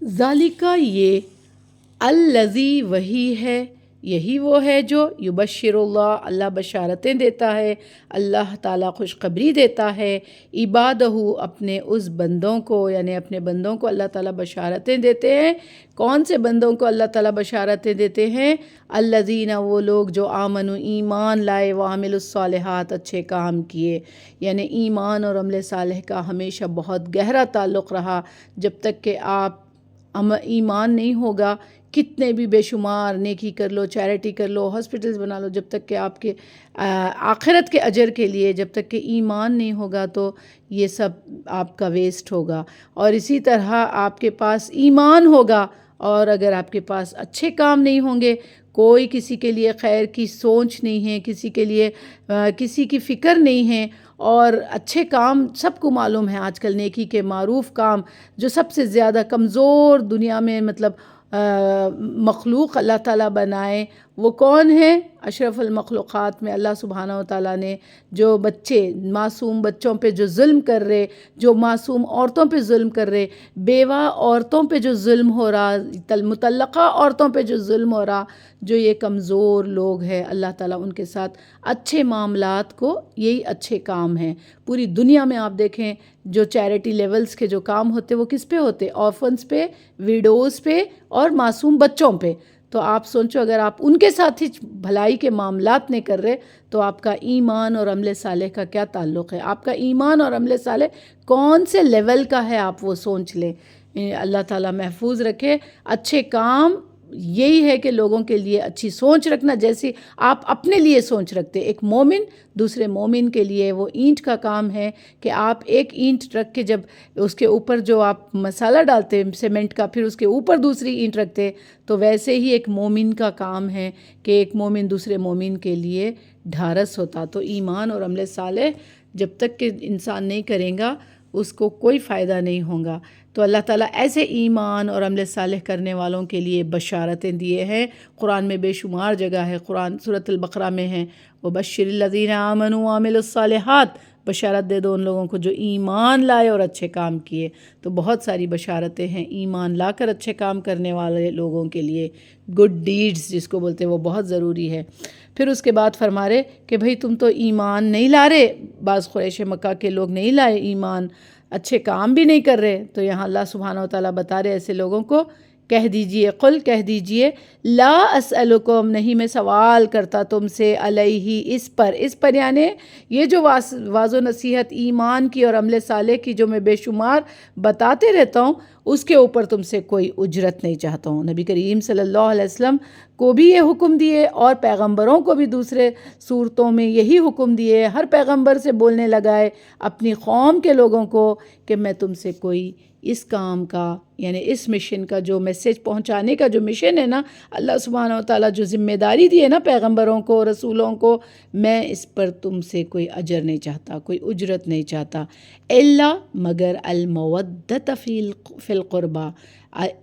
ذالکہ یہ، الذی وہی ہے، یہی وہ ہے جو یبشر اللہ، اللہ بشارتیں دیتا ہے، اللہ تعالیٰ خوشخبری دیتا ہے، عبادہ اپنے اس بندوں کو، یعنی اپنے بندوں کو اللہ تعالیٰ بشارتیں دیتے ہیں۔ کون سے بندوں کو اللہ تعالیٰ بشارتیں دیتے ہیں؟ الذین، وہ لوگ جو آمنوا، ایمان لائے، وعملوا الصالحات، اچھے کام کیے۔ یعنی ایمان اور عمل صالح کا ہمیشہ بہت گہرا تعلق رہا۔ جب تک کہ آپ ایمان نہیں ہوگا، کتنے بھی بے شمار نیکی کر لو، چیریٹی کر لو، ہاسپٹلز بنا لو، جب تک کہ آپ کے آخرت کے اجر کے لیے جب تک کہ ایمان نہیں ہوگا تو یہ سب آپ کا ویسٹ ہوگا۔ اور اسی طرح آپ کے پاس ایمان ہوگا اور اگر آپ کے پاس اچھے کام نہیں ہوں گے، کوئی کسی کے لیے خیر کی سوچ نہیں ہے، کسی کے لیے کسی کی فکر نہیں ہے، اور اچھے کام سب کو معلوم ہے آج کل نیکی کے معروف کام جو سب سے زیادہ کمزور دنیا میں مخلوق اللہ تعالیٰ بنائے وہ کون ہے؟ اشرف المخلوقات میں اللہ سبحانہ وتعالیٰ نے جو بچے، معصوم بچوں پہ جو ظلم کر رہے، جو معصوم عورتوں پہ ظلم کر رہے، بیوہ عورتوں پہ جو ظلم ہو رہا، مطلقہ عورتوں پہ جو ظلم ہو رہا، جو یہ کمزور لوگ ہیں، اللہ تعالیٰ ان کے ساتھ اچھے معاملات کو، یہی اچھے کام ہیں۔ پوری دنیا میں آپ دیکھیں جو چیریٹی لیولز کے جو کام ہوتے وہ کس پہ ہوتے؟ آرفنز پہ، ویڈوز پہ اور معصوم بچوں پہ۔ تو آپ سوچو اگر آپ ان کے ساتھ ہی بھلائی کے معاملات نہیں کر رہے تو آپ کا ایمان اور عمل صالح کا کیا تعلق ہے؟ آپ کا ایمان اور عمل صالح کون سے لیول کا ہے آپ وہ سوچ لیں۔ اللہ تعالیٰ محفوظ رکھے۔ اچھے کام یہی ہے کہ لوگوں کے لیے اچھی سوچ رکھنا، جیسے آپ اپنے لیے سوچ رکھتے۔ ایک مومن دوسرے مومن کے لیے وہ اینٹ کا کام ہے کہ آپ ایک اینٹ رکھ کے جب اس کے اوپر جو آپ مسالہ ڈالتے ہیں سیمنٹ کا، پھر اس کے اوپر دوسری اینٹ رکھتے، تو ویسے ہی ایک مومن کا کام ہے کہ ایک مومن دوسرے مومن کے لیے ڈھارس ہوتا۔ تو ایمان اور عمل صالح جب تک کہ انسان نہیں کرے گا اس کو کوئی فائدہ نہیں ہوگا۔ تو اللہ تعالیٰ ایسے ایمان اور عمل صالح کرنے والوں کے لیے بشارتیں دیے ہیں۔ قرآن میں بے شمار جگہ ہے، قرآن سورۃ البقرہ میں ہے، وَبَشِّرِ الَّذِينَ آمَنُوا وَعَمِلُوا الصَّالِحَاتِ، بشارت دے دو ان لوگوں کو جو ایمان لائے اور اچھے کام کیے۔ تو بہت ساری بشارتیں ہیں ایمان لا کر اچھے کام کرنے والے لوگوں کے لیے، گڈ ڈیڈز جس کو بولتے ہیں، وہ بہت ضروری ہے۔ پھر اس کے بعد فرما رہے کہ بھئی تم تو ایمان نہیں لا رہے، بعض قریش مکہ کے لوگ نہیں لائے ایمان، اچھے کام بھی نہیں کر رہے، تو یہاں اللہ سبحانہ وتعالیٰ بتا رہے ایسے لوگوں کو کہہ دیجئے، قل کہہ دیجئے، لا اسألکم، نہیں میں سوال کرتا تم سے، علیہ اس پر یعنی یہ جو واضح و نصیحت ایمان کی اور عمل صالح کی جو میں بے شمار بتاتے رہتا ہوں، اس کے اوپر تم سے کوئی اجرت نہیں چاہتا ہوں۔ نبی کریم صلی اللہ علیہ وسلم کو بھی یہ حکم دیے اور پیغمبروں کو بھی دوسرے صورتوں میں یہی حکم دیے، ہر پیغمبر سے بولنے لگائے اپنی قوم کے لوگوں کو کہ میں تم سے کوئی اس کام کا، یعنی اس مشن کا، جو میسیج پہنچانے کا جو مشن ہے نا، اللہ سبحانہ وتعالیٰ جو ذمہ داری دی ہے نا پیغمبروں کو، رسولوں کو، میں اس پر تم سے کوئی اجر نہیں چاہتا، کوئی اجرت نہیں چاہتا، الا مگر المودۃ فی القربہ،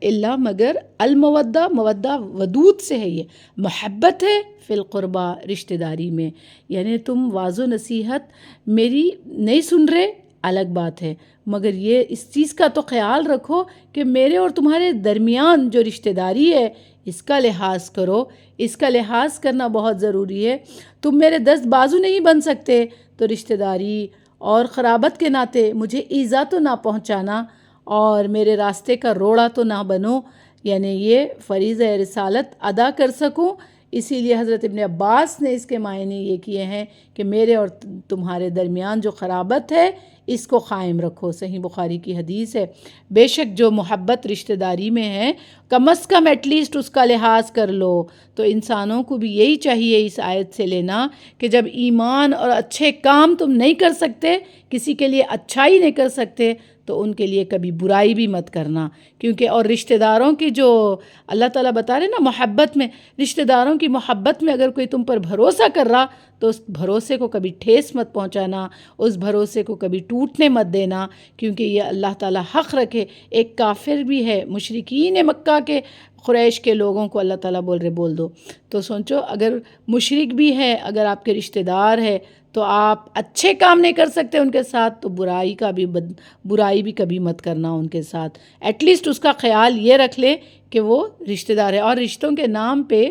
الا مگر المودہ، مودہ ودود سے ہے، یہ محبت ہے، فی القربہ رشتہ داری میں، یعنی تم واضح نصیحت میری نہیں سن رہے الگ بات ہے، مگر یہ اس چیز کا تو خیال رکھو کہ میرے اور تمہارے درمیان جو رشتہ داری ہے اس کا لحاظ کرو، اس کا لحاظ کرنا بہت ضروری ہے۔ تم میرے دست بازو نہیں بن سکتے، تو رشتہ داری اور قرابت کے ناطے مجھے ایذا تو نہ پہنچانا اور میرے راستے کا روڑا تو نہ بنو، یعنی یہ فریضہ رسالت ادا کر سکوں۔ اسی لیے حضرت ابن عباس نے اس کے معنی یہ کیے ہیں کہ میرے اور تمہارے درمیان جو قرابت ہے اس کو قائم رکھو، صحیح بخاری کی حدیث ہے۔ بے شک جو محبت رشتہ داری میں ہے کم از کم ایٹ لیسٹ اس کا لحاظ کر لو۔ تو انسانوں کو بھی یہی چاہیے اس آیت سے لینا کہ جب ایمان اور اچھے کام تم نہیں کر سکتے، کسی کے لیے اچھائی نہیں کر سکتے، تو ان کے لیے کبھی برائی بھی مت کرنا، کیونکہ اور رشتہ داروں کی جو اللہ تعالیٰ بتا رہے نا محبت میں، رشتہ داروں کی محبت میں اگر کوئی تم پر بھروسہ کر رہا تو اس بھروسے کو کبھی ٹھیس مت پہنچانا، اس بھروسے کو کبھی ٹوٹنے مت دینا، کیونکہ یہ اللہ تعالیٰ حق رکھے۔ ایک کافر بھی ہے، مشرکین مکہ کے قریش کے لوگوں کو اللہ تعالیٰ بول رہے بول دو، تو سوچو اگر مشرک بھی ہے، اگر آپ کے رشتہ دار ہے تو آپ اچھے کام نہیں کر سکتے ان کے ساتھ، تو برائی بھی کبھی مت کرنا ان کے ساتھ. ایٹ لیسٹ اس کا خیال یہ رکھ لے کہ وہ رشتہ دار ہے. اور رشتوں کے نام پہ،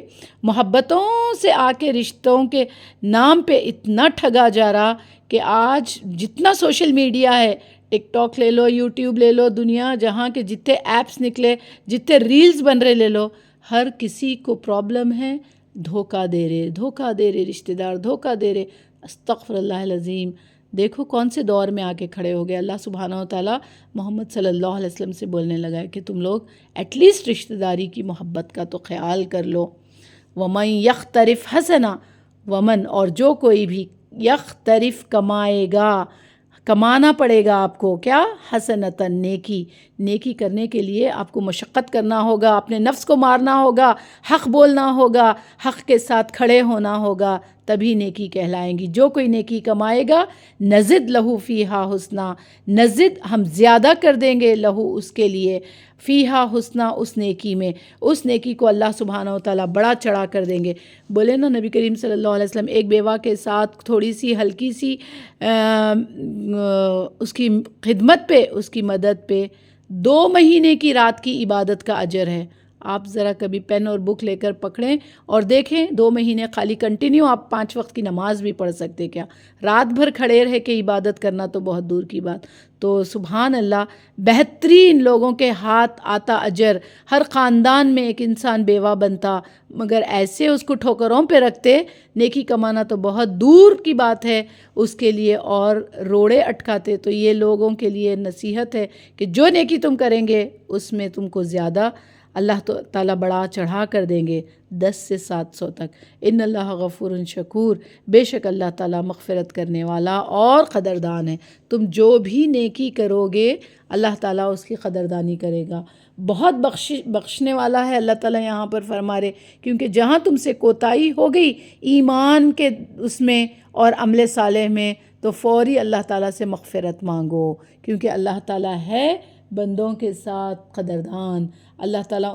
محبتوں سے آ کے رشتوں کے نام پہ اتنا ٹھگا جا رہا کہ آج جتنا سوشل میڈیا ہے، ٹک ٹاک لے لو، یوٹیوب لے لو، دنیا جہاں کے جتنے ایپس نکلے، جتنے ریلز بن رہے لے لو، ہر کسی کو پرابلم ہے. دھوکہ دے رہے رشتہ دار، دھوکہ دے رہے. استغفر اللہ العظیم. دیکھو کون سے دور میں آ کے کھڑے ہو گئے. اللہ سبحانہ و تعالیٰ محمد صلی اللہ علیہ وسلم سے بولنے لگا ہے کہ تم لوگ ایٹ لیسٹ رشتہ داری کی محبت کا تو خیال کر لو. وَمَن يَخْتَرِفْ حَسَنًا، ومن اور جو کوئی بھی یخترف کمائے گا، کمانا پڑے گا آپ کو کیا؟ حسنتاً، نیکی کرنے کے لیے آپ کو مشقت کرنا ہوگا، اپنے نفس کو مارنا ہوگا، حق بولنا ہوگا، حق کے ساتھ کھڑے ہونا ہوگا، تبھی نیکی کہلائیں گی. جو کوئی نیکی کمائے گا، نزد لہو فیہا حسنا، نزد ہم زیادہ کر دیں گے لہو اس کے لیے، فیہا حسنا اس نیکی میں، اس نیکی کو اللہ سبحانہ و تعالیٰ بڑا چڑھا کر دیں گے. بولے نا نبی کریم صلی اللہ علیہ وسلم ایک بیوہ کے ساتھ تھوڑی سی ہلکی سی اس کی خدمت پہ، اس کی مدد پہ 2 مہینے کی رات کی عبادت کا اجر ہے. آپ ذرا کبھی پین اور بک لے کر پکڑیں اور دیکھیں 2 مہینے خالی کنٹینیو آپ 5 وقت کی نماز بھی پڑھ سکتے کیا؟ رات بھر کھڑے رہ کے عبادت کرنا تو بہت دور کی بات. تو سبحان اللہ، بہترین لوگوں کے ہاتھ آتا اجر. ہر خاندان میں ایک انسان بیوہ بنتا، مگر ایسے اس کو ٹھوکروں پہ رکھتے. نیکی کمانا تو بہت دور کی بات ہے اس کے لیے، اور روڑے اٹکاتے. تو یہ لوگوں کے لیے نصیحت ہے کہ جو نیکی تم کریں گے اس میں تم کو زیادہ اللہ تعالیٰ بڑا چڑھا کر دیں گے، 10 سے 700 تک. ان اللہ غفور شکور، بے شک اللہ تعالیٰ مغفرت کرنے والا اور قدردان ہے. تم جو بھی نیکی کرو گے اللہ تعالیٰ اس کی قدردانی کرے گا. بہت بخشنے والا ہے اللہ تعالیٰ یہاں پر فرما رہے، کیونکہ جہاں تم سے کوتاہی ہو گئی ایمان کے اس میں اور عمل صالح میں، تو فوری اللہ تعالیٰ سے مغفرت مانگو، کیونکہ اللہ تعالیٰ ہے بندوں کے ساتھ قدردان. اللہ تعالیٰ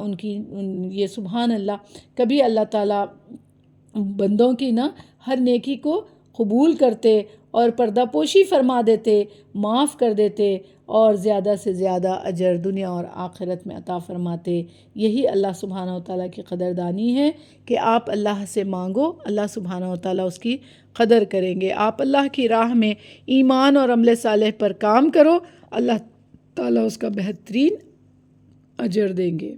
یہ سبحان اللہ، کبھی اللہ تعالیٰ بندوں کی نا ہر نیکی کو قبول کرتے اور پردہ پوشی فرما دیتے، معاف کر دیتے، اور زیادہ سے زیادہ اجر دنیا اور آخرت میں عطا فرماتے. یہی اللہ سبحانہ و تعالیٰ کی قدردانی ہے کہ آپ اللہ سے مانگو، اللہ سبحانہ و تعالیٰ اس کی قدر کریں گے. آپ اللہ کی راہ میں ایمان اور عمل صالح پر کام کرو، اللہ تعالیٰ اس کا بہترین اجر دیں گے.